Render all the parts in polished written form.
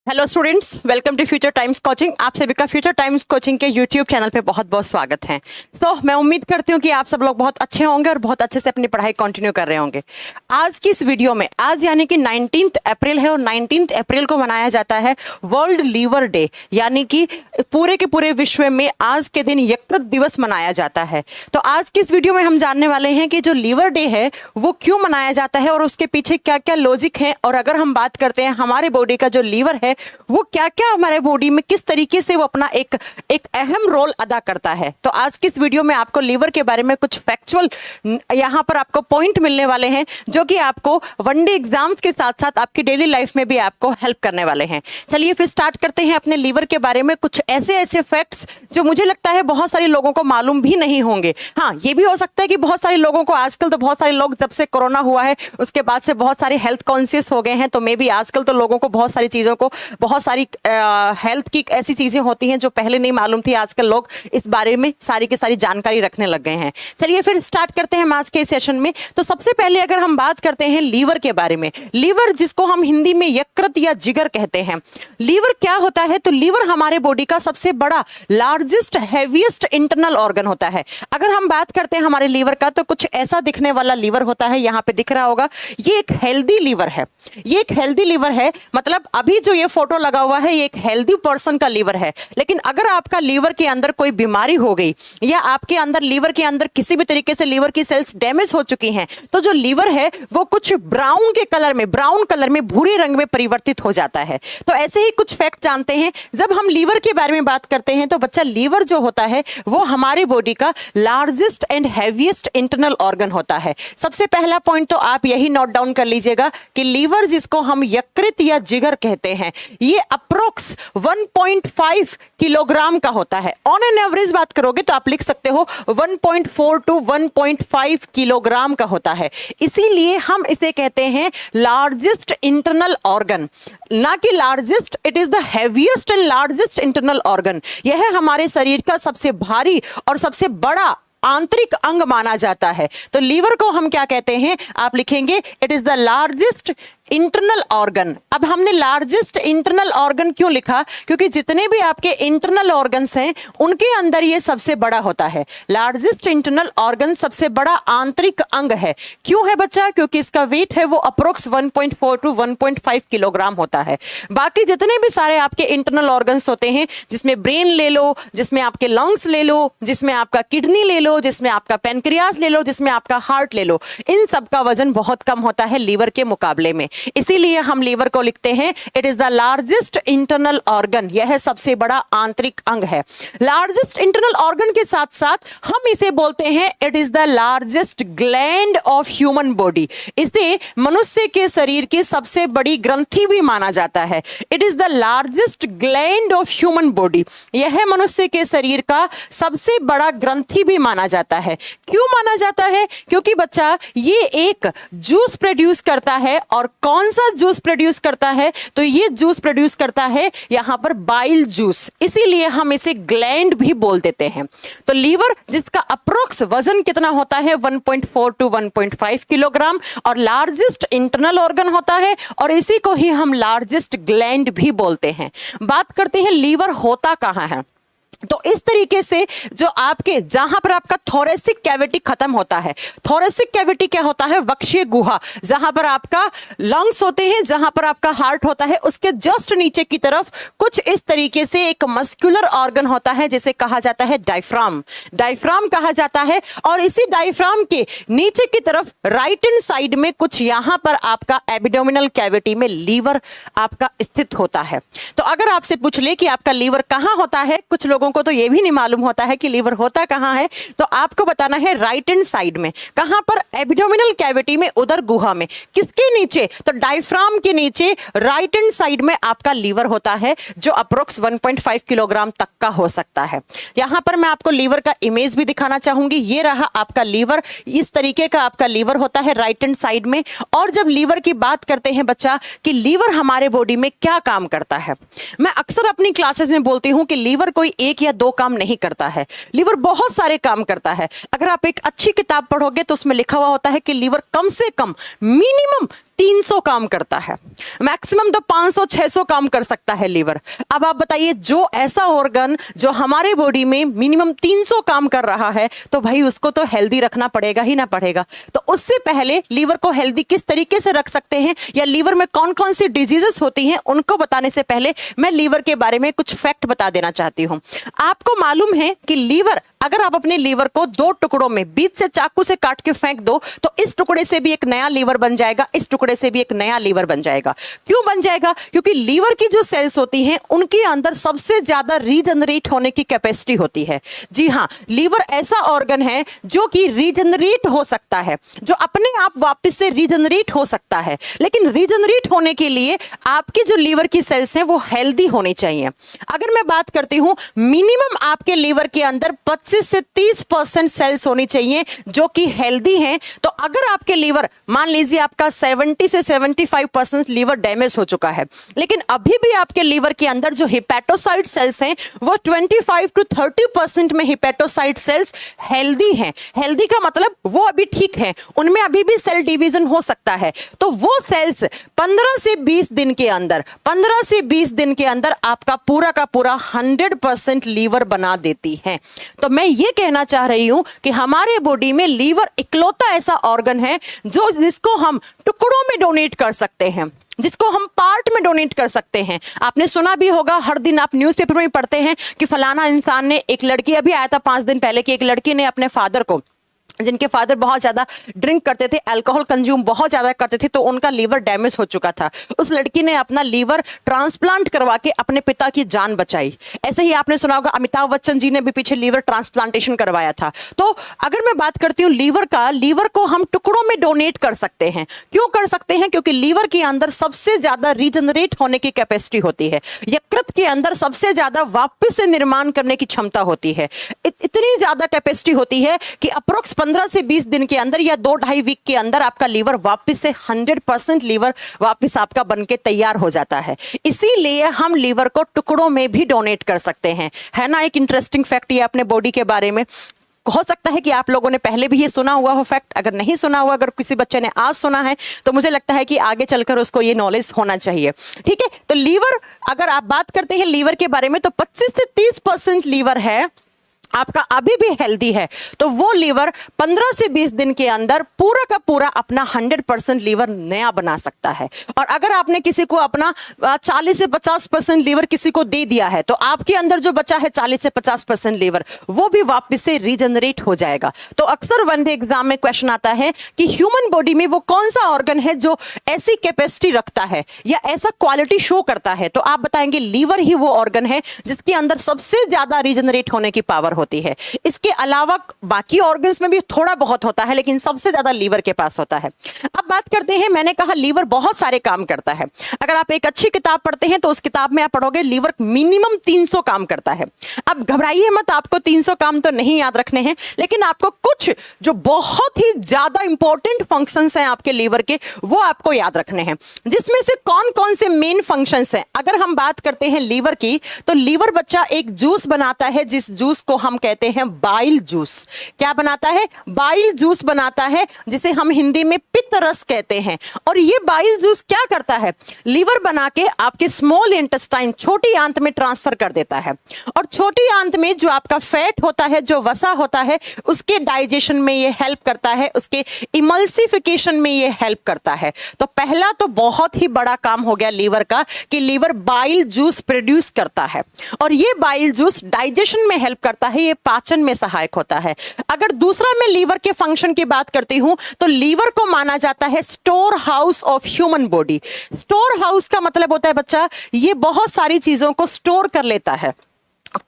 Hello students, welcome to Future Times Coaching. आप सभी का फ्यूचर टाइम्स कोचिंग के यूट्यूब चैनल पे बहुत बहुत स्वागत है। मैं उम्मीद करती हूँ कि आप सब लोग बहुत अच्छे होंगे और बहुत अच्छे से अपनी पढ़ाई कंटिन्यू कर रहे होंगे। आज की इस वीडियो में, आज यानी कि 19 अप्रैल है और 19 अप्रैल को मनाया जाता है वर्ल्ड लीवर डे, यानी कि पूरे के पूरे विश्व में आज के दिन यकृत दिवस मनाया जाता है। तो आज की इस वीडियो में हम जानने वाले हैं कि जो लीवर डे है वो क्यों मनाया जाता है और उसके पीछे क्या क्या लॉजिक है, और अगर हम बात करते हैं हमारे बॉडी का जो लीवर है वो क्या क्या हमारे बॉडी में किस तरीके से वो अपना एक अहम रोल अदा करता है। तो आज की इस वीडियो में आपको लीवर के बारे में कुछ फैक्चुअल यहाँ पर आपको पॉइंट मिलने वाले हैं जो कि आपको वनडे एग्जाम्स के साथ साथ आपकी डेली लाइफ में भी आपको हेल्प करने वाले हैं। चलिए फिर स्टार्ट करते हैं अपने लीवर के बारे में कुछ ऐसे फैक्ट्स जो मुझे लगता है बहुत सारे लोगों को मालूम भी नहीं होंगे। हाँ, ये भी हो सकता है कि बहुत सारे लोगों को, आजकल तो बहुत सारे लोग जब से कोरोना हुआ है उसके बाद से बहुत सारे हेल्थ कॉन्शियस हो गए हैं, तो मे बी आजकल तो लोगों को बहुत सारी चीजों को, बहुत सारी हेल्थ की ऐसी चीजें होती हैं जो पहले नहीं मालूम थी, आजकल लोग इस बारे में सारी की सारी जानकारी रखने लग गए हैं। चलिए फिर स्टार्ट करते हैं आज के सेशन में। तो सबसे पहले अगर हम बात करते हैं लीवर के बारे में, लीवर जिसको हम हिंदी में यकृत या जिगर कहते हैं, लीवर क्या होता है? तो लीवर हमारे बॉडी का सबसे बड़ा, लार्जेस्ट, हैवीएस्ट इंटरनल ऑर्गन होता है। अगर हम बात करते हैं हमारे लीवर का तो कुछ ऐसा दिखने वाला लीवर होता है, यहां पे दिख रहा होगा, ये एक हेल्दी लीवर है। ये एक हेल्दी लीवर है, मतलब अभी जो ये फोटो लगा हुआ है ये एक हेल्दी पर्सन का लीवर है। लेकिन अगर आपका लीवर के अंदर कोई बीमारी हो गई या आपके अंदर लीवर के अंदर किसी भी तरीके से लीवर की सेल्स डैमेज हो चुकी हैं, तो जो लीवर है वो कुछ ब्राउन कलर में भूरे रंग में परिवर्तित हो जाता है। तो ऐसे ही कुछ फैक्ट जानते हैं। जब हम लीवर के बारे में बात करते हैं तो बच्चा, लीवर जो होता है वो हमारे बॉडी का largest and heaviest internal organ होता है। सबसे पहला पॉइंट तो आप यही नोट डाउन कर लीजिएगा कि लीवर जिसको हम यकृत या जिगर कहते हैं, ये अप्रोक्स 1.5 किलोग्राम का होता है। ऑन एन एवरेज बात करोगे तो आप लिख सकते हो 1.4 टू 1.5 किलोग्राम का होता है। इसीलिए हम इसे कहते हैं लार्जेस्ट इंटरनल ऑर्गन, ना कि largest, it is the heaviest and largest internal organ. यह हमारे शरीर का सबसे भारी और सबसे बड़ा आंतरिक अंग माना जाता है। तो लीवर को हम क्या कहते हैं? आप लिखेंगे it is the largest internal organ. अब हमने लार्जेस्ट इंटरनल ऑर्गन क्यों लिखा? क्योंकि जितने भी आपके इंटरनल ऑर्गन्स हैं उनके अंदर ये सबसे बड़ा होता है। लार्जेस्ट इंटरनल ऑर्गन सबसे बड़ा आंतरिक अंग है। क्यों है बच्चा? क्योंकि इसका वेट है वो अप्रोक्स 1.4 टू 1.5 किलोग्राम होता है। बाकी जितने भी सारे आपके इंटरनल ऑर्गन्स होते हैं, जिसमें ब्रेन ले लो, जिसमें आपके लंग्स ले लो, जिसमें आपका किडनी ले लो, जिसमें आपका पेनक्रियास ले लो, जिसमें आपका हार्ट ले लो, इन सब का वजन बहुत कम होता है लीवर के मुकाबले में। इसीलिए हम लीवर को लिखते हैं it is the largest internal organ. यह सबसे बड़ा आंतरिक अंग है। लार्जेस्ट इंटरनल ऑर्गन के साथ साथ हम इसे बोलते हैं it is the largest gland of human body. इसे मनुष्य के शरीर की सबसे बड़ी ग्रंथि भी माना जाता है। It is the largest gland of human body. यह मनुष्य के शरीर का सबसे बड़ा ग्रंथि भी माना जाता है। क्यों माना जाता है? क्योंकि बच्चा, ये एक जूस प्रोड्यूस करता है। और कौन सा जूस प्रोड्यूस करता है? तो ये जूस प्रोड्यूस करता है यहां पर बाइल जूस, इसीलिए हम इसे ग्लैंड भी बोल देते हैं। तो लीवर जिसका अप्रोक्स वजन कितना होता है? 1.4 टू 1.5 किलोग्राम, और लार्जेस्ट इंटरनल ऑर्गन होता है, और इसी को ही हम लार्जेस्ट ग्लैंड भी बोलते हैं। बात करते हैं लीवर होता कहां है। तो इस तरीके से जो आपके, जहां पर आपका थोरेसिक कैविटी खत्म होता है, थोरेसिक कैविटी क्या होता है? वक्षीय गुहा, जहां पर आपका लंग्स होते हैं, जहां पर आपका हार्ट होता है, उसके जस्ट नीचे की तरफ कुछ इस तरीके से एक मस्कुलर ऑर्गन होता है जिसे कहा जाता है डायफ्राम। डायफ्राम कहा जाता है। और इसी डायफ्राम के नीचे की तरफ राइट हैंड साइड में कुछ यहां पर आपका एब्डोमिनल कैविटी में लीवर आपका स्थित होता है। तो अगर आपसे पूछ ले कि आपका लीवर कहां होता है, कुछ लोगों को तो यह भी नहीं मालूम होता है कि लीवर होता कहां है, तो आपको बताना है राइट हैंड साइड में। कहां पर? एब्डोमिनल कैविटी में, उदर गुहा में। किसके नीचे? तो डायफ्राम के नीचे राइट हैंड साइड में आपका लीवर होता है, जो अप्रोक्स 1.5 किलोग्राम तक का हो सकता है। यहां पर मैं आपको लीवर का इमेज भी दिखाना चाहूंगी। ये रहा आपका लीवर, इस तरीके का आपका लीवर होता है राइट हैंड साइड में। और जब लीवर की बात करते हैं बच्चा कि लीवर हमारे बॉडी में क्या काम करता है, मैं अक्सर अपनी क्लासेस में बोलती हूं कि लीवर कोई एक या दो काम नहीं करता है, लीवर बहुत सारे काम करता है। अगर आप एक अच्छी किताब पढ़ोगे तो उसमें लिखा हुआ होता है कि लीवर कम से कम मिनिमम 300 काम करता है, मैक्सिमम तो 500-600 काम कर सकता है लीवर। अब आप बताइए, जो ऐसा ऑर्गन जो हमारे बॉडी में मिनिमम 300 काम कर रहा है, तो भाई उसको तो हेल्दी रखना पड़ेगा ही ना पड़ेगा। तो उससे पहले लीवर को हेल्दी किस तरीके से रख सकते हैं या लीवर में कौन कौन सी डिजीजेस होती हैं, उनको बताने से पहले मैं लीवर के बारे में कुछ फैक्ट बता देना चाहती हूं। आपको मालूम है कि लीवर, अगर आप अपने लीवर को 2 टुकड़ों में बीच से चाकू से काट के फेंक दो, तो इस टुकड़े से भी एक नया लीवर बन जाएगा, इस टुकड़े से भी एक नया लीवर बन जाएगा। क्यों बन जाएगा? क्योंकि लीवर की जो सेल्स होती हैं उनके अंदर सबसे ज्यादा रीजनरेट होने की कैपेसिटी होती है। जी हां, लीवर ऐसा ऑर्गन है जो कि रीजनरेट हो सकता है, जो अपने आप वापस से रीजनरेट हो सकता है। लेकिन रीजनरेट होने के लिए आपकी जो लीवर की सेल्स हैं वो हेल्दी होनी चाहिए। अगर मैं बात करती हूं, मिनिमम आपके लीवर के अंदर 25 से 30% सेल्स होनी चाहिए जो कि हेल्दी हैं। तो अगर आपके लीवर, मान लीजिए आपका 70 से 75% लीवर डैमेज हो चुका है, लेकिन अभी भी आपके लीवर के अंदर जो हिपैटोसाइट सेल्स हैं वो 25 to 30% में हिपैटोसाइट सेल्स हेल्दी हैं। हेल्दी का मतलब वो अभी ठीक है, उनमें अभी भी सेल डिवीजन हो सकता है। तो वो सेल्स 15 से 20 दिन के अंदर, 15 से 20 दिन के अंदर आपका पूरा का पूरा 100% लीवर बना देती हैं। तो मैं ये कहना चाह रही हूं कि हमारे बॉडी में लीवर इकलौता ऐसा ऑर्गन है जो जिसको हम टुकड़ों में डोनेट कर सकते हैं, जिसको हम पार्ट में डोनेट कर सकते हैं। आपने सुना भी होगा, हर दिन आप न्यूज़पेपर में पढ़ते हैं कि फलाना इंसान ने, एक लड़की अभी आया था 5 दिन पहले कि एक लड़की ने अपने फादर को, जिनके फादर बहुत ज्यादा ड्रिंक करते थे, अल्कोहल कंज्यूम बहुत ज्यादा करते थे, तो उनका लीवर डैमेज हो चुका था। उस लड़की ने अपना लीवर ट्रांसप्लांट करवा के अपने पिता की जान बचाई। ऐसे ही आपने सुना होगा, अमिताभ बच्चन जी ने भी पीछे लीवर ट्रांसप्लांटेशन करवाया था। तो अगर मैं बात करती हूँ लीवर का, लीवर को हम टुकड़ों में डोनेट कर सकते हैं। क्यों कर सकते हैं? क्योंकि लीवर के अंदर सबसे ज्यादा रीजनरेट होने की कैपेसिटी होती है। यकृत के अंदर सबसे ज्यादा वापस से निर्माण करने की क्षमता होती है। इतनी ज्यादा कैपेसिटी होती है कि अप्रोक्स 15 से 20 दिन के अंदर या 2-2.5 वीक के अंदर आपका लीवर वापस से 100% लीवर वापस आपका बनके तैयार हो जाता है। इसीलिए हम लीवर को टुकड़ों में भी डोनेट कर सकते हैं। है ना एक इंटरेस्टिंग फैक्ट ये अपने बॉडी के बारे में। हो सकता है कि आप लोगों ने पहले भी ये सुना हुआ हो फैक्ट, अगर नहीं सुना हुआ, अगर किसी बच्चे ने आज सुना है तो मुझे लगता है कि आगे चलकर उसको ये नॉलेज होना चाहिए। ठीक है, तो लीवर, अगर आप बात करते हैं लीवर के बारे में, तो 25 से 30% लीवर है आपका अभी भी हेल्दी है, तो वो लीवर 15 से 20 दिन के अंदर पूरा का पूरा अपना 100% लीवर नया बना सकता है। और अगर आपने किसी को अपना 40 से 50% लीवर किसी को दे दिया है, तो आपके अंदर जो बचा है 40 से 50% लीवर, वो भी वापस से रीजनरेट हो जाएगा। तो अक्सर वनडे एग्जाम में क्वेश्चन आता है कि ह्यूमन बॉडी में वो कौन सा ऑर्गन है जो ऐसी कैपेसिटी रखता है या ऐसा क्वालिटी शो करता है, तो आप बताएंगे लीवर ही वो ऑर्गन है जिसके अंदर सबसे ज्यादा रीजनरेट होने की पावर होती है। इसके अलावा बाकी ऑर्गन्स में भी थोड़ा बहुत होता है, लेकिन सबसे ज्यादा लीवर के पास होता है। अब बात करते हैं, मैंने कहा लीवर बहुत सारे काम करता है। अगर आप एक अच्छी किताब पढ़ते हैं तो उस किताब में आप पढ़ोगे लीवर मिनिमम 300 काम करता है। अब घबराइए मत, आपको 300 काम तो नहीं याद रखने हैं, लेकिन आपको कुछ जो बहुत ही ज्यादा इंपॉर्टेंट फंक्शंस हैं आपके लीवर के, वो आपको याद रखने हैं। जिसमें से कौन कौन से मेन फंक्शंस हैं, अगर हम बात करते हैं लीवर की, तो लीवर बच्चा एक जूस बनाता है, जिस जूस को हम कहते हैं बाइल जूस। क्या बनाता है? बाइल जूस बनाता है, जिसे हम हिंदी में पित्त रस कहते हैं। और ये बाइल जूस क्या करता है? लीवर बना के आपके स्मॉल इंटेस्टाइन, छोटी आंत में ट्रांसफर कर देता है। और छोटी आंत में जो आपका फैट होता है, जो वसा होता है, उसके डाइजेशन में ये हेल्प करता है, उसके इमल्सिफिकेशन में ये हेल्प करता है। तो पहला तो बहुत ही बड़ा काम हो गया लीवर का कि लीवर बाइल जूस प्रोड्यूस करता है। और ये बाइल जूस डाइजेशन में हेल्प करता है, ये पाचन में सहायक होता है। अगर दूसरा मैं लीवर के फंक्शन की बात करती हूं, तो लीवर को माना जाता है store house of human body. Store house का मतलब होता है बच्चा, ये बहुत सारी चीजों को स्टोर कर लेता है।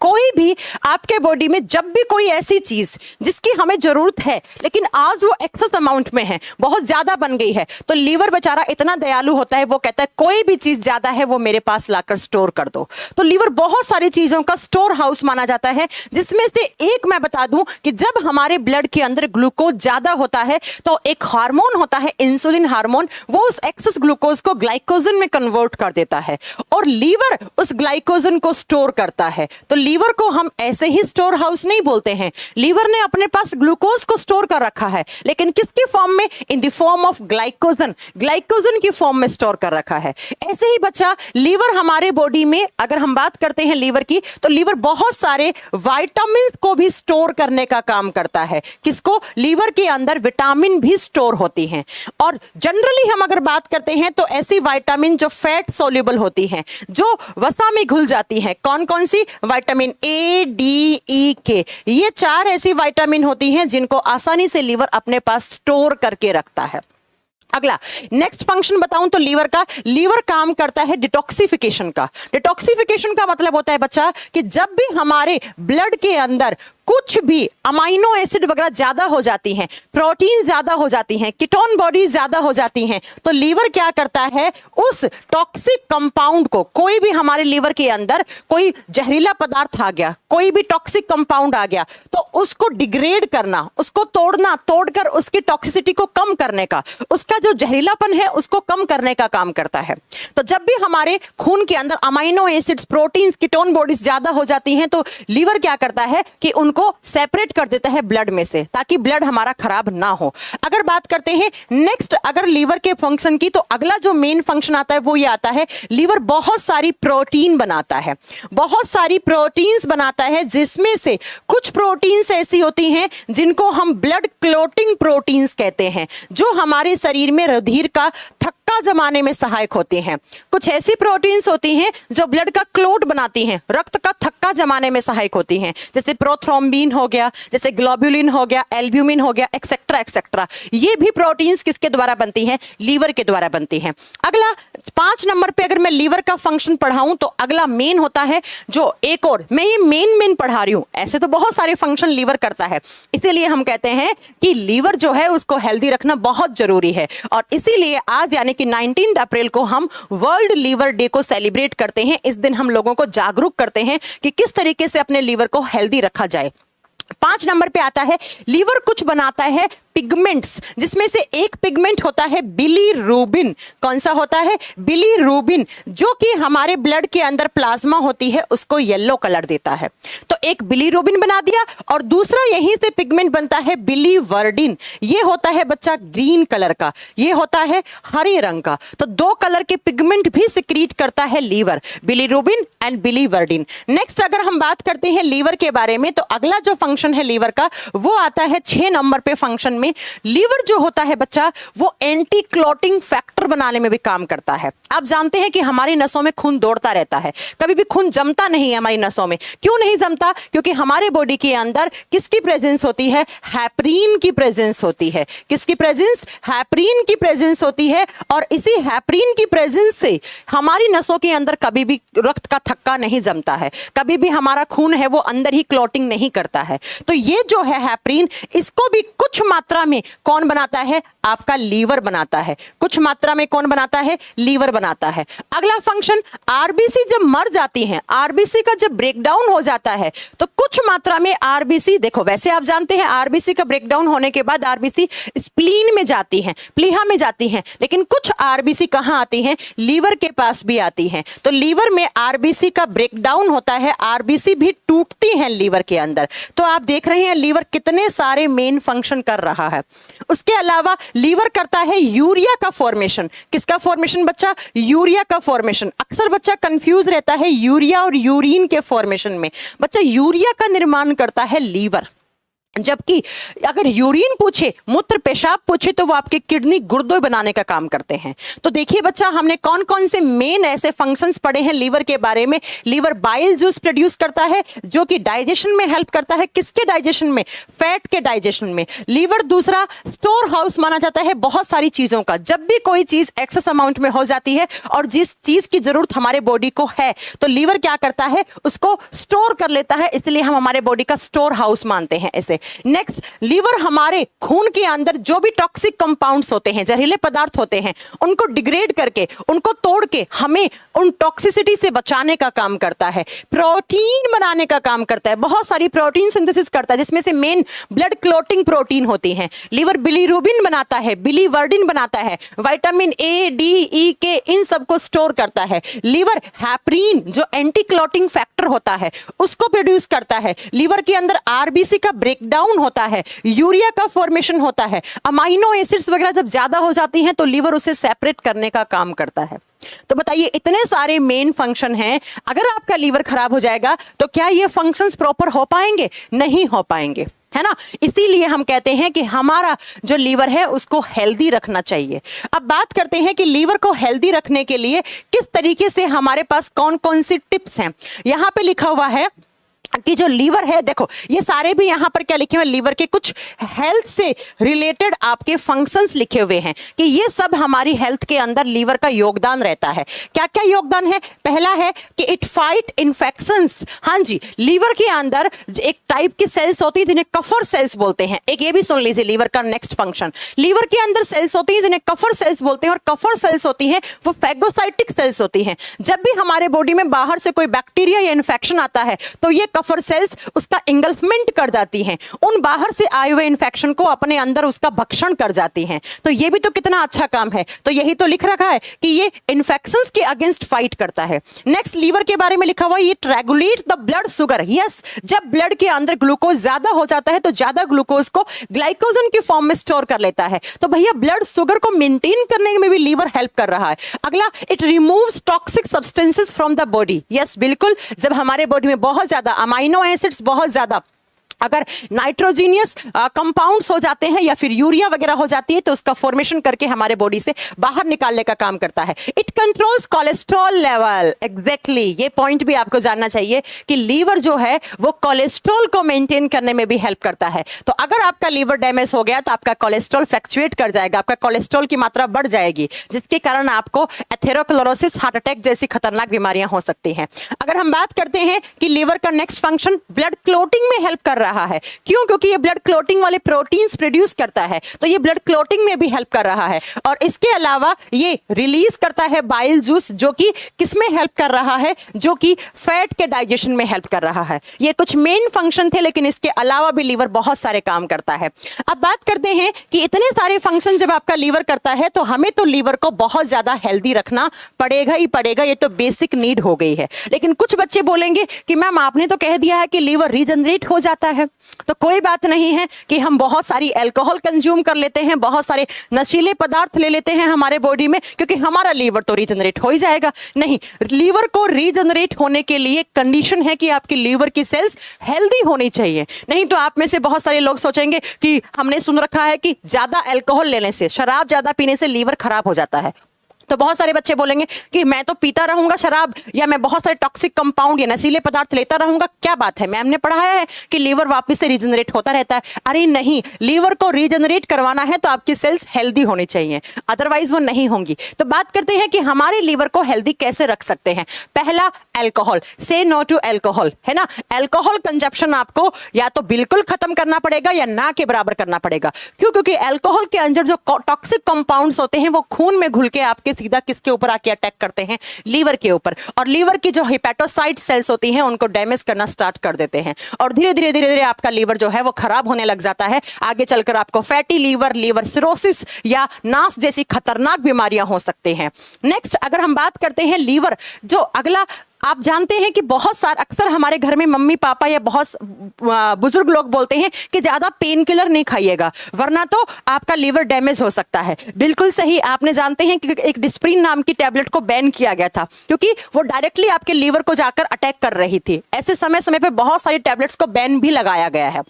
कोई भी आपके बॉडी में जब भी कोई ऐसी चीज जिसकी हमें जरूरत है, लेकिन आज वो एक्सेस अमाउंट में है, बहुत ज्यादा बन गई है, तो लीवर बेचारा इतना दयालु होता है, वो कहता है कोई भी चीज ज्यादा है वो मेरे पास लाकर स्टोर कर दो। तो लीवर बहुत सारी चीजों का स्टोर हाउस माना जाता है, जिसमें से एक मैं बता दूं कि जब हमारे ब्लड के अंदर ग्लूकोज ज्यादा होता है, तो एक हार्मोन होता है इंसुलिन हार्मोन, वो उस एक्सेस ग्लूकोज को ग्लाइकोजन में कन्वर्ट कर देता है और लीवर उस ग्लाइकोजन को स्टोर करता है। तो लीवर को हम ऐसे ही स्टोर हाउस नहीं बोलते हैं। लीवर ने अपने पास ग्लूकोज को स्टोर कर रखा है, लेकिन किसकी फॉर्म में? In the form of glycogen, glycogen की फॉर्म में स्टोर कर रखा है। ऐसे ही बच्चा लीवर हमारे बॉडी में, अगर हम बात करते हैं लीवर की, तो लीवर बहुत सारे विटामिन को भी स्टोर करने का काम करता है। किसको? लीवर के अंदर विटामिन भी स्टोर होती हैं। और जनरली हम अगर बात करते हैं तो ऐसी विटामिन जो फैट सोल्यूबल होती हैं, जो वसा में घुल जाती हैं। कौन कौन सी? विटामिन ए, डी, ई, के, ये 4 ऐसी विटामिन होती हैं जिनको आसानी से लीवर अपने पास स्टोर करके रखता है। अगला नेक्स्ट फंक्शन बताऊं तो लीवर काम करता है डिटॉक्सिफिकेशन का। डिटॉक्सिफिकेशन का मतलब होता है बच्चा कि जब भी हमारे ब्लड के अंदर कुछ भी अमाइनो एसिड वगैरह ज्यादा हो जाती हैं, प्रोटीन ज्यादा हो जाती हैं, कीटोन बॉडीज ज्यादा हो जाती हैं, तो लीवर क्या करता है? उस टॉक्सिक कंपाउंड को, कोई भी हमारे लीवर के अंदर कोई जहरीला पदार्थ आ गया, कोई भी टॉक्सिक कंपाउंड आ गया, तो उसको डिग्रेड करना, उसको तोड़ना, तोड़कर उसकी टॉक्सिसिटी को कम करने का, उसका जो जहरीलापन है उसको कम करने का काम करता है। तो जब भी हमारे खून के अंदर amino acids, proteins, ketone bodies ज्यादा हो जाती हैं, तो लीवर क्या करता है कि उनको सेपरेट कर देता है ब्लड में से, ताकि ब्लड हमारा खराब ना हो। अगर बात करते हैं नेक्स्ट अगर लीवर के फंक्शन की, तो अगला जो मेन फंक्शन आता है वो ये आता है, लीवर बहुत सारी प्रोटीन बनाता है, बहुत सारी प्रोटीन्स बनाता है, जिसमें से कुछ प्रोटीन्स ऐसी होती हैं जिनको हम ब्लड क्लोटिंग प्रोटीन्स कहते हैं, जो हमारे शरीर में रुधिर का थक्का जमाने में सहायक होती हैं। कुछ ऐसी प्रोटीन्स होती हैं जो ब्लड का क्लोट बनाती हैं, रक्त का थक्का जमाने में सहायक होती हैं, जैसे प्रोथ्रोम्बिन हो गया, जैसे ग्लोबुलिन हो गया, एल्ब्यूमिन हो गया, एक्सेट्रा एक्सेट्रा। ये भी प्रोटीन्स किसके द्वारा बनती हैं? लीवर के द्वारा बनती हैं। अगला 5 नंबर पे अगर मैं लीवर का फंक्शन पढ़ाऊं तो अगला मेन होता है, जो एक और मैं ये मेन पढ़ा रही हूं, ऐसे तो बहुत सारे फंक्शन लीवर करता है, इसीलिए हम कहते हैं कि लीवर जो है उसको हेल्दी रखना बहुत जरूरी है। और इसीलिए आज यानी कि 19 अप्रैल को हम वर्ल्ड लीवर डे को सेलिब्रेट करते हैं। इस दिन हम लोगों को जागरूक करते हैं कि किस तरीके से अपने लीवर को हेल्दी रखा जाए। 5 नंबर पे आता है, लीवर कुछ बनाता है पिगमेंट्स, जिसमें से एक पिगमेंट होता है बिलीरुबिन। कौन सा होता है? बिलीरुबिन, जो कि हमारे ब्लड के अंदर प्लाज्मा होती है उसको येलो कलर देता है। तो एक बिलीरुबिन बना दिया, और दूसरा यहीं से पिगमेंट बनता है बिलीवर्डिन। ये होता है बच्चा ग्रीन कलर का, ये होता है हरे रंग का। तो 2 कलर के पिगमेंट भी सिक्रीट करता है liver, bilirubin and biliverdin. Next अगर हम बात करते हैं लीवर के बारे में, तो अगला जो फंक्शन है लीवर का वो आता है 6 नंबर पे फंक्शन में। लीवर जो होता है बच्चा, वो एंटी क्लॉटिंग फैक्टर बनाने में भी काम करता है। आप जानते हैं कि हमारी नसों में खून दौड़ता रहता है, कभी भी खून जमता नहीं है हमारी नसों में। क्यों नहीं जमता? क्योंकि हमारे बॉडी के अंदर किसकी प्रेजेंस होती है? हैपरीन की प्रेजेंस होती है। किसकी प्रेजेंस? हैपरीन की प्रेजेंस होती है। और इसी हैपरीन की प्रेजेंस से हमारी नसों के अंदर कभी भी रक्त का थक्का नहीं जमता है, कभी भी हमारा खून है वो अंदर ही क्लॉटिंग नहीं करता है। तो ये जो है हैपरीन, इसको भी कुछ मात्रा में कौन बनाता है? आपका लीवर बनाता है। कुछ मात्रा में कौन बनाता है? लीवर बनाता है। अगला फंक्शन, आरबीसी जब मर जाती हैं, आरबीसी का जब ब्रेकडाउन हो जाता है, तो कुछ मात्रा में आरबीसी, देखो वैसे आप जानते हैं आरबीसी का ब्रेकडाउन होने के बाद आरबीसी स्प्लीन में जाती हैं, प्लीहा में जाती हैं, लेकिन कुछ आरबीसी कहां आती हैं? लीवर के पास भी आती हैं। तो लीवर में आरबीसी का ब्रेकडाउन होता है, आरबीसी भी टूटती हैं लीवर के अंदर। तो आप देख रहे हैं लीवर कितने सारे मेन फंक्शन कर रहा है। उसके अलावा लीवर करता है यूरिया का फॉर्मेशन। किसका फॉर्मेशन बच्चा? यूरिया का फॉर्मेशन। अक्सर बच्चा कंफ्यूज रहता है यूरिया और यूरिन के फॉर्मेशन में। बच्चा यूरिया का निर्माण करता है लीवर, जबकि अगर यूरिन पूछे, मूत्र पेशाब पूछे, तो वो आपके किडनी गुर्दे बनाने का काम करते हैं। तो देखिए बच्चा, हमने कौन कौन से मेन ऐसे फंक्शंस पढ़े हैं लीवर के बारे में। लीवर बाइल जूस प्रोड्यूस करता है, जो कि डाइजेशन में हेल्प करता है। किसके डाइजेशन में? फैट के डाइजेशन में। लीवर दूसरा स्टोर हाउस माना जाता है बहुत सारी चीजों का। जब भी कोई चीज एक्सेस अमाउंट में हो जाती है और जिस चीज की जरूरत हमारे बॉडी को है, तो लीवर क्या करता है? उसको स्टोर कर लेता है। इसलिए हम हमारे बॉडी का स्टोर हाउस मानते हैं इसे। नेक्स्ट, लीवर हमारे खून के अंदर जो भी टॉक्सिक कंपाउंड्स होते हैं, जहरीले पदार्थ होते हैं, उनको डिग्रेड करके, उनको तोड़ के हमें उन टॉक्सिसिटी से बचाने का काम करता है। प्रोटीन बनाने का काम करता है, बहुत सारी प्रोटीन सिंथेसिस करता है, जिसमें से मेन ब्लड क्लोटिंग प्रोटीन होती हैं। लीवर बिलीरुबिन बनाता है, बिलीवर्डिन बनाता है, विटामिन ए, डी, ई, के, इन सबको स्टोर करता है। लीवर हैपरीन जो एंटी क्लॉटिंग फैक्टर होता है उसको प्रोड्यूस करता है। लीवर के अंदर आरबीसी का ब्रेकडाउन होता है, यूरिया का फॉर्मेशन होता है, अमाइनो एसिड्स वगैरह जब ज्यादा हो जाती हैं तो लीवर उसे सेपरेट करने का काम करता है। तो बताइए, इतने सारे मेन फंक्शन हैं, अगर आपका लीवर खराब हो जाएगा तो क्या ये फंक्शंस प्रॉपर हो पाएंगे? नहीं हो पाएंगे, है ना। इसीलिए हम कहते हैं कि हमारा जो लीवर है उसको हेल्दी रखना चाहिए। अब बात करते हैं कि लीवर को हेल्दी रखने के लिए किस तरीके से हमारे पास कौन कौन सी टिप्स हैं। यहां पे लिखा हुआ है कि जो लीवर है, देखो ये सारे भी यहां पर क्या लिखे हुए, लीवर के कुछ हेल्थ से रिलेटेड आपके फंक्शंस लिखे हुए हैं कि ये सब हमारी हेल्थ के अंदर लीवर का योगदान रहता है। क्या क्या योगदान है? पहला है कि इट फाइट इन्फेक्शंस। हाँ जी, लीवर के अंदर एक टाइप की सेल्स होती है जिन्हें कफर सेल्स बोलते हैं। एक ये भी सुन लीजिए, लीवर का नेक्स्ट फंक्शन, लीवर के अंदर सेल्स होती है जिन्हें कफर सेल्स बोलते हैं, और कफर सेल्स होती हैं वो फैगोसाइटिक सेल्स होती हैं। जब भी हमारे बॉडी में बाहर से कोई बैक्टीरिया या इन्फेक्शन आता है तो ये कफर सेल्स उसका इंगल्फमेंट कर जाती हैं, उन बाहर से आए हुए इंफेक्शन को अपने अंदर उसका भक्षण कर जाती हैं। तो ये भी तो कितना अच्छा काम है। तो यही तो लिख रखा है कि ये इन्फेक्शंस के अगेंस्ट फाइट करता है। नेक्स्ट, लीवर के बारे में लिखा हुआ है it regulate the blood sugar. Yes, जब ब्लड के अंदर ग्लूकोज ज्यादा हो जाता है तो ज्यादा ग्लूकोज को ग्लाइकोजन की फॉर्म में स्टोर कर लेता है। तो भैया ब्लड शुगर को मेंटेन करने में भी लीवर हेल्प कर रहा है। अगला, it removes toxic substances from the body. Yes, बिल्कुल, जब हमारे बॉडी में बहुत ज्यादा अमाइनो एसिड्स, बहुत ज्यादा अगर नाइट्रोजीनियस कंपाउंड्स हो जाते हैं या फिर यूरिया वगैरह हो जाती है तो उसका फॉर्मेशन करके हमारे बॉडी से बाहर निकालने का काम करता है। It controls cholesterol level. Exactly, ये पॉइंट भी आपको जानना चाहिए कि लीवर जो है वो कोलेस्ट्रॉल को मेंटेन करने में भी हेल्प करता है। तो अगर आपका लीवर डैमेज हो गया तो आपका कोलेस्ट्रॉल फ्लक्चुएट कर जाएगा, आपका कोलेस्ट्रॉल की मात्रा बढ़ जाएगी, जिसके कारण आपको एथेरोस्क्लेरोसिस, हार्ट अटैक जैसी खतरनाक बीमारियां हो सकती हैं। अगर हम बात करते हैं कि लीवर का नेक्स्ट फंक्शन ब्लड क्लोटिंग में हेल्प कर रहा है। क्यों? क्योंकि ये ब्लड क्लोटिंग वाले प्रोटीन्स प्रोड्यूस करता है, तो ये ब्लड क्लोटिंग में भी हेल्प कर रहा है। और इसके अलावा ये रिलीज करता है बाइल जूस, जो कि किसमें हेल्प कर रहा है? जो कि फैट के डाइजेशन में हेल्प कर रहा है। ये कुछ मेन फंक्शन थे, लेकिन इसके अलावा भी लीवर बहुत सारे काम करता है। अब बात करते हैं कि इतने सारे फंक्शन जब आपका लीवर करता है तो हमें तो लीवर को बहुत ज्यादा हेल्दी रखना पड़ेगा ही पड़ेगा, ये तो बेसिक नीड हो गई है। लेकिन कुछ बच्चे बोलेंगे कि मैम आपने तो कह दिया है कि लीवर रीजनरेट हो जाता है, तो कोई बात नहीं है कि हम बहुत सारी अल्कोहल कंज्यूम कर लेते हैं, बहुत सारे नशीले पदार्थ ले लेते हैं हमारे बॉडी में, क्योंकि हमारा लीवर तो रीजनरेट हो ही जाएगा। नहीं, लीवर को रीजनरेट होने के लिए कंडीशन है कि आपकी लीवर की सेल्स हेल्दी होनी चाहिए। नहीं तो आप में से बहुत सारे लोग सोचेंगे कि हमने सुन रखा है कि ज्यादा अल्कोहल लेने से, शराब ज्यादा पीने से लीवर खराब हो जाता है। तो बहुत सारे बच्चे बोलेंगे कि मैं तो पीता रहूंगा शराब, या मैं बहुत सारे टॉक्सिक कंपाउंड या नशीले पदार्थ लेता रहूंगा, क्या बात है? मैम ने पढ़ाया है कि लीवर वापस से रीजनरेट होता रहता है। अरे नहीं, लीवर को रीजनरेट करवाना है तो आपकी सेल्स हेल्दी होनी चाहिए, अदरवाइज वो नहीं होंगी। तो बात करते हैं कि हमारे लीवर को हेल्दी कैसे रख सकते हैं। पहला, अल्कोहल। से नो टू अल्कोहल, है ना। अल्कोहल कंजप्शन आपको या तो बिल्कुल खत्म करना पड़ेगा या ना के बराबर करना पड़ेगा। क्यों? क्योंकि अल्कोहल के अंदर जो टॉक्सिक कंपाउंड्स होते हैं वो खून में घुल के आपके सीधा किसके ऊपर आके अटैक करते हैं? लीवर के ऊपर। और लीवर की जो हेपेटोसाइट सेल्स होती हैं उनको डैमेज करना स्टार्ट कर देते हैं, और धीरे धीरे धीरे धीरे आपका लीवर जो है वो खराब होने लग जाता है। आगे चलकर आपको फैटी लीवर, लीवर सिरोसिस या नास जैसी खतरनाक बीमारियां हो सकती हैं। नेक्स्ट, अगर हम बात करते हैं लीवर, जो अगला आप जानते हैं कि बहुत सारे अक्सर हमारे घर में मम्मी पापा या बहुत बुजुर्ग लोग बोलते हैं कि ज्यादा पेन किलर नहीं खाइएगा वरना तो आपका लीवर डैमेज हो सकता है। बिल्कुल सही, आपने जानते हैं कि एक डिस्प्रिन नाम की टैबलेट को बैन किया गया था क्योंकि वो डायरेक्टली आपके लीवर को जाकर अटैक कर रही थी। ऐसे समय समय पे बहुत सारी टैबलेट्स को बैन भी लगाया गया है।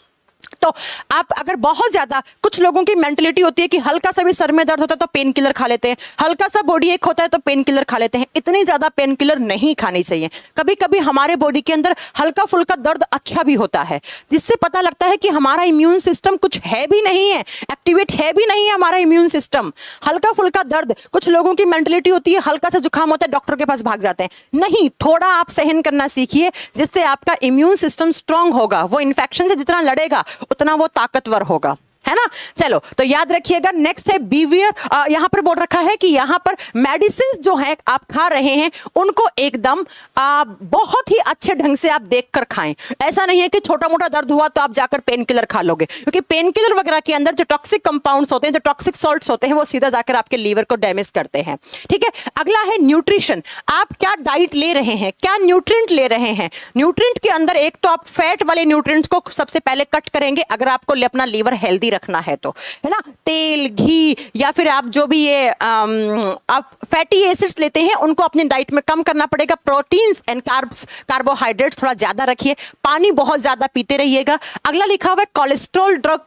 तो आप अगर बहुत ज्यादा, कुछ लोगों की मेंटलिटी होती है कि हल्का सा भी सर में दर्द होता है तो पेन किलर खा लेते हैं, हल्का सा बॉडी एक होता है तो पेन किलर खा लेते हैं। इतनी ज्यादा पेन किलर नहीं खानी चाहिए। कभी कभी हमारे बॉडी के अंदर हल्का फुल्का दर्द अच्छा भी होता है, जिससे पता लगता है कि हमारा इम्यून सिस्टम कुछ है भी नहीं है, एक्टिवेट है भी नहीं है हमारा इम्यून सिस्टम। हल्का फुल्का दर्द, कुछ लोगों की मेंटलिटी होती है हल्का सा जुकाम होता है डॉक्टर के पास भाग जाते हैं। नहीं, थोड़ा आप सहन करना सीखिए, जिससे आपका इम्यून सिस्टम स्ट्रांग होगा, वो इन्फेक्शन से जितना लड़ेगा उतना वो ताकतवर होगा, है ना। चलो तो याद रखिएगा। नेक्स्ट है बीवियर, यहां पर बोल रखा है कि यहां पर मेडिसिन जो है आप खा रहे हैं उनको एकदम बहुत ही अच्छे ढंग से आप देखकर खाएं। ऐसा नहीं है कि छोटा मोटा दर्द हुआ तो आप जाकर पेन किलर खा लोगे, क्योंकि पेन किलर वगैरह के अंदर जो टॉक्सिक कंपाउंड्स होते हैं, जो टॉक्सिक सॉल्ट्स होते हैं, वो सीधा जाकर आपके लीवर को डैमेज करते हैं। ठीक है, अगला है न्यूट्रिशन। आप क्या डाइट ले रहे हैं, क्या न्यूट्रिएंट ले रहे हैं। न्यूट्रिएंट के अंदर एक तो आप फैट वाले न्यूट्रिएंट्स को सबसे पहले कट करेंगे अगर आपको अपना लीवर हेल्दी रखना है तो, है ना। तेल, घी या फिर आप जो भी ये आप फैटी एसिड्स लेते हैं उनको अपनी डाइट में कम करना पड़ेगा। प्रोटीन्स एंड कार्ब्स, कार्बोहाइड्रेट्स थोड़ा ज्यादा रखिए। पानी बहुत ज्यादा पीते रहिएगा। अगला लिखा हुआ है cholesterol drug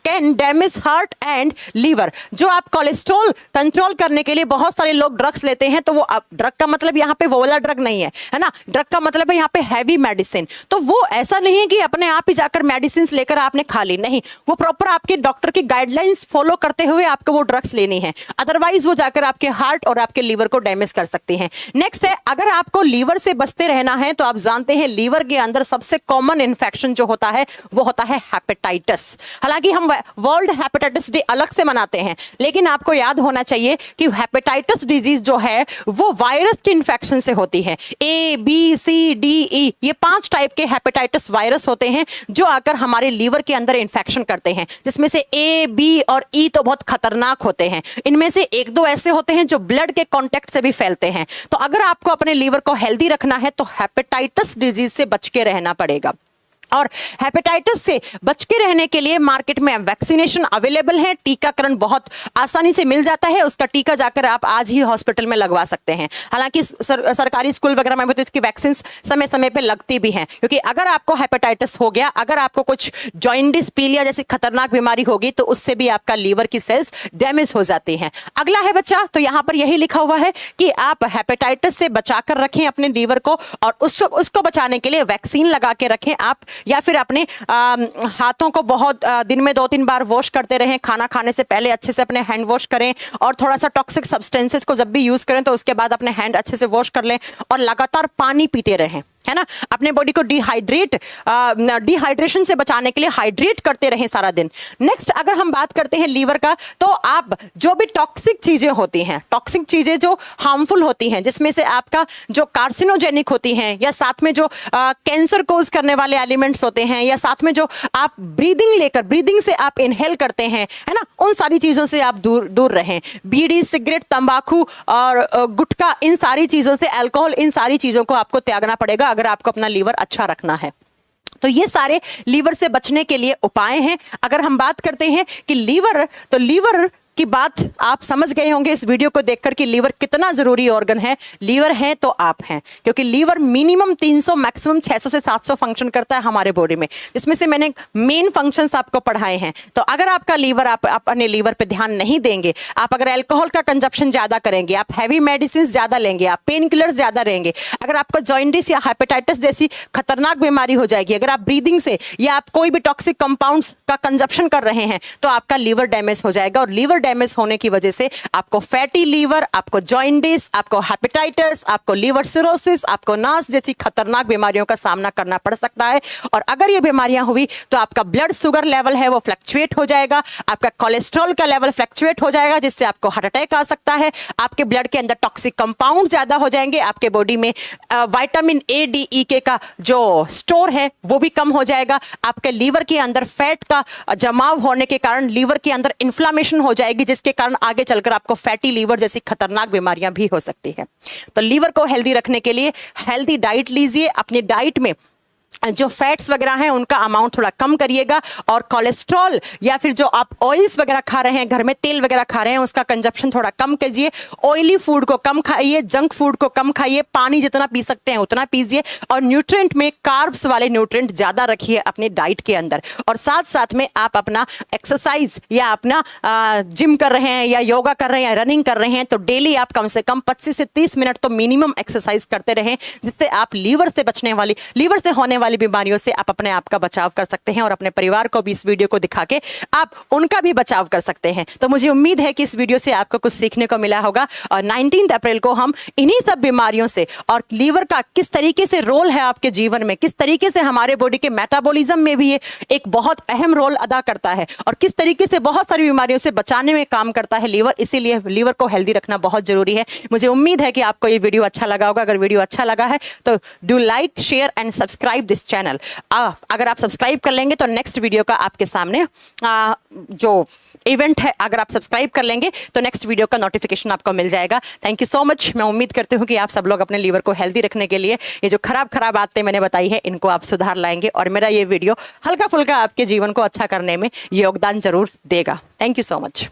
can damage heart and liver. जो आप कोलेस्ट्रॉल कंट्रोल करने के लिए बहुत सारे लोग ड्रग्स लेते हैं, तो वो ड्रग का मतलब यहाँ पे वो वाला ड्रग नहीं है ना। ड्रग का मतलब है यहाँ पे हैवी मेडिसिन। तो वो ऐसा नहीं है कि अपने आप ही जाकर मेडिसिन लेकर आपने खा ली, नहीं, वो प्रॉपर आपके डॉक्टर की गाइडलाइंस फॉलो करते हुए आपको वो ड्रग्स लेनी है, अदरवाइज वो जाकर आपके हार्ट और आपके लीवर को डैमेज कर सकती हैं। नेक्स्ट है, अगर आपको लीवर से बचते रहना है तो आप जानते हैं लीवर के अंदर सबसे कॉमन इंफेक्शन जो होता है वो होता है हेपेटाइटिस। हालांकि हम वर्ल्ड हेपेटाइटिस डे अलग से मनाते हैं, लेकिन आपको याद होना चाहिए कि हेपेटाइटिस डिजीज जो है वो वायरस के इंफेक्शन से होती है। ए, बी, सी, डी, ई, ये 5 टाइप के हेपेटाइटिस वायरस होते हैं जो आकर हमारे लीवर के अंदर इंफेक्शन करते हैं, जिसमें से ए, बी और ई तो बहुत खतरनाक होते हैं। इनमें से 1-2 ऐसे होते हैं जो ब्लड के कांटेक्ट से भी फैलते हैं। तो अगर आपको अपने लीवर को हेल्दी रखना है तो हेपेटाइटिस डिजीज से बच के रहना पड़ेगा। और हेपेटाइटिस से बच के रहने के लिए मार्केट में वैक्सीनेशन अवेलेबल है, टीकाकरण बहुत आसानी से मिल जाता है। उसका टीका जाकर आप आज ही हॉस्पिटल में लगवा सकते हैं। हालांकि सरकारी स्कूल वगैरह में भी तो इसकी वैक्सीन समय समय पे लगती भी हैं, क्योंकि अगर आपको हेपेटाइटिस हो गया, अगर आपको कुछ जॉइंडिस, पीलिया जैसी खतरनाक बीमारी होगी तो उससे भी आपका लीवर की सेल्स डैमेज हो जाती हैं। अगला है बच्चा, तो यहाँ पर यही लिखा हुआ है कि आप हेपेटाइटिस से बचाकर रखें अपने लीवर को, और उसको बचाने के लिए वैक्सीन लगा के रखें आप, या फिर अपने हाथों को बहुत दिन में 2-3 बार वॉश करते रहें। खाना खाने से पहले अच्छे से अपने हैंड वॉश करें, और थोड़ा सा टॉक्सिक सब्सटेंसेस को जब भी यूज करें तो उसके बाद अपने हैंड अच्छे से वॉश कर लें, और लगातार पानी पीते रहें, है ना। अपने बॉडी को डिहाइड्रेशन से बचाने के लिए हाइड्रेट करते रहें सारा दिन। नेक्स्ट, अगर हम बात करते हैं लीवर का, तो आप जो भी टॉक्सिक चीजें होती हैं, टॉक्सिक चीजें जो हार्मफुल होती हैं, जिसमें से आपका जो कार्सिनोजेनिक होती हैं, या साथ में जो कैंसर कोज करने वाले एलिमेंट्स होते हैं, या साथ में जो आप ब्रीदिंग से आप इनहेल करते हैं, है ना, उन सारी चीजों से आप दूर रहें। बीड़ी, सिगरेट, तंबाकू और गुटखा, इन सारी चीजों से, अल्कोहल, इन सारी चीजों को आपको त्यागना पड़ेगा अगर आपको अपना लीवर अच्छा रखना है। तो ये सारे लीवर से बचने के लिए उपाय हैं। अगर हम बात करते हैं कि लीवर की बात आप समझ गए होंगे इस वीडियो को देखकर कि लीवर कितना जरूरी ऑर्गन है। लीवर है तो आप हैं, क्योंकि लीवर मिनिमम 300 मैक्सिमम 600 से 700 फंक्शन करता है हमारे बॉडी में, जिसमें से मैंने मेन फंक्शंस आपको पढ़ाए हैं। तो अगर आपका लीवर, आप अपने लीवर पे ध्यान नहीं देंगे, आप अगर अल्कोहल का कंजप्शन ज्यादा करेंगे, आप हैवी मेडिसिन ज्यादा लेंगे, आप पेन किलर ज्यादा लेंगे, अगर आपको जॉइंडिस या हेपेटाइटिस जैसी खतरनाक बीमारी हो जाएगी, अगर आप ब्रीदिंग से या आप कोई भी टॉक्सिक कंपाउंड्स का कंजप्शन कर रहे हैं, तो आपका लीवर डैमेज हो जाएगा। और लीवर डैमेज होने की वजह से आपको फैटी लीवर, आपको जॉइंडिस, आपको हेपेटाइटिस, आपको लीवर सिरोसिस, आपको नास जैसी खतरनाक बीमारियों का सामना करना पड़ सकता है। और अगर ये बीमारियां हुई तो आपका ब्लड शुगर लेवल है वो फ्लक्चुएट हो जाएगा, आपका कोलेस्ट्रॉल का लेवल फ्लक्चुएट हो जाएगा, जिससे आपको हार्ट अटैक आ सकता है। आपके ब्लड के अंदर टॉक्सिक कंपाउंड ज्यादा हो जाएंगे, आपके बॉडी में विटामिन ए, डी, ई, के का जो स्टोर है वो भी कम हो जाएगा। आपके लीवर के अंदर फैट का जमाव होने के कारण लीवर के अंदर इन्फ्लामेशन हो जाएगी, जिसके कारण आगे चलकर आपको फैटी लीवर जैसी खतरनाक बीमारियां भी हो सकती है। तो लीवर को हेल्दी रखने के लिए हेल्दी डाइट लीजिए। अपनी डाइट में जो फैट्स वगैरह हैं उनका अमाउंट थोड़ा कम करिएगा, और कोलेस्ट्रॉल या फिर जो आप ऑयल्स वगैरह खा रहे हैं, घर में तेल वगैरह खा रहे हैं, उसका कंजप्शन थोड़ा कम कीजिए। ऑयली फूड को कम खाइए, जंक फूड को कम खाइए, पानी जितना पी सकते हैं उतना पीजिए, और न्यूट्रिएंट में कार्ब्स वाले न्यूट्रिएंट ज्यादा रखिए अपने डाइट के अंदर। और साथ साथ में आप अपना एक्सरसाइज या अपना जिम कर रहे हैं या योगा कर रहे हैं या रनिंग कर रहे हैं, तो डेली आप कम से कम 25 से 30 मिनट तो मिनिमम एक्सरसाइज करते रहें, जिससे आप लीवर से होने वाली बीमारियों से आप अपने आप का बचाव कर सकते हैं और अपने परिवार को भी इस वीडियो को दिखा के आप उनका भी बचाव कर सकते हैं। तो मुझे उम्मीद है कि इस वीडियो से आपको कुछ सीखने को मिला होगा और 19 अप्रैल को हम इन्हीं सब बीमारियों से और लीवर का किस तरीके से रोल है आपके जीवन में, किस तरीके से हमारे बॉडी के मेटाबॉलिज्म में भी ये एक बहुत अहम रोल अदा करता है और किस तरीके से बहुत सारी बीमारियों से बचाने में काम करता है लीवर, इसीलिए लीवर को हेल्दी रखना बहुत जरूरी है। मुझे उम्मीद है कि आपको ये वीडियो अच्छा लगा होगा। अगर वीडियो अच्छा लगा है तो do like, share and subscribe this channel. अगर आप सब्सक्राइब कर लेंगे तो नेक्स्ट वीडियो का आपके सामने जो इवेंट है, अगर आप सब्सक्राइब कर लेंगे तो नेक्स्ट वीडियो का नोटिफिकेशन आपको मिल जाएगा। Thank you so much. मैं उम्मीद करती हूँ कि आप सब लोग अपने लीवर को हेल्दी रखने के लिए ये जो खराब आदतें मैंने बताई है इनको आप सुधार लाएंगे और मेरा ये वीडियो हल्का फुल्का आपके जीवन को अच्छा करने में योगदान जरूर देगा। Thank you so much.